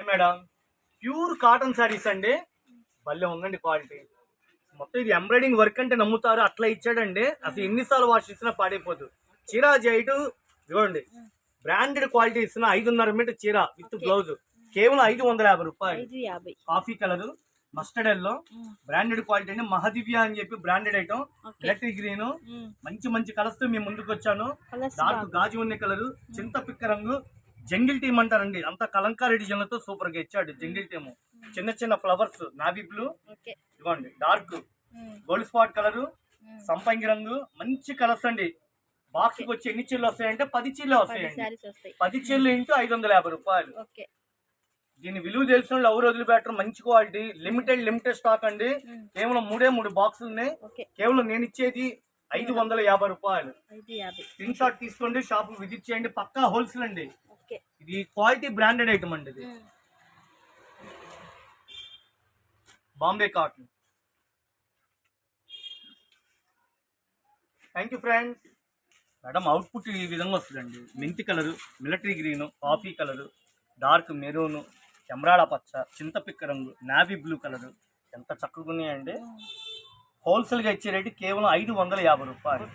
Madam pure cotton saris అండి. భలే ఉందండి క్వాలిటీ. మొత్తం ఇది ఎంబ్రాయిడింగ్ వర్క్ అంటే నమ్ముతారు, అట్లా ఇచ్చాడండి. అసలు ఎన్నిసార్లు వాష్ చేసినా పాడైపోదు. చీర జైటు ఇవ్వండి, బ్రాండెడ్ క్వాలిటీ ఇస్తున్న 5.5 మీటర్ చీర విత్ బ్లౌజ్ కేవలం 550 రూపాయలు. Coffee colour, mustard yellow, branded quality అండి. మహాదివ్య అని చెప్పి బ్రాండెడ్ ఐటమ్. ఎలక్ట్రిక్ గ్రీన్, మంచి మంచి కలర్స్ తో మేము ముందుకు వచ్చాను. డార్క్ గాజు ఉన్న కలర్, చింత పిక్క రంగు, జంగిల్ టీమ్ అంటారండి. అంత కలంకారీ డిజైన్లతో సూపర్ గా ఇచ్చాడు జంగిల్ టీమ్. చిన్న చిన్న ఫ్లవర్స్, నావీ బ్లూ, ఇదిగోండి డార్క్ గోల్డ్ స్పాట్ కలర్, సంపంగి రంగు, మంచి కలర్స్ అండి. బాక్స్ కి వచ్చి ఎన్ని చీరలు వస్తాయంటే 10 చీరలు వస్తాయండి. 10 చీరలు ఇంటూ 550 రూపాయలు. దీని విలువ తెలిసిన వాళ్ళు ఎవరు వదిలిపెట్టరు. మంచి క్వాలిటీ, లిమిటెడ్ స్టాక్ అండి. కేవలం 3 బాక్సులు ఉన్నాయి. కేవలం నేను ఇచ్చేది 550 రూపాయలు. స్క్రీన్ షాట్ తీసుకోండి, షాప్ విజిట్ చేయండి. పక్కా హోల్సేల్ అండి. ఇది క్వాలిటీ బ్రాండెడ్ ఐటమ్ అండి. ఇది Bombay cotton. Thank you friends. Madam output ఈ విధంగా వస్తుందండి. మెంతి colour, military green, coffee colour, dark maroon, చెమ్రాడ పచ్చ, చింతపిక్క రంగు, నావీ బ్లూ కలరు. ఎంత చక్కగా ఉన్నాయండి. హోల్సేల్గా ఇచ్చే రేటు కేవలం 550 రూపాయలు.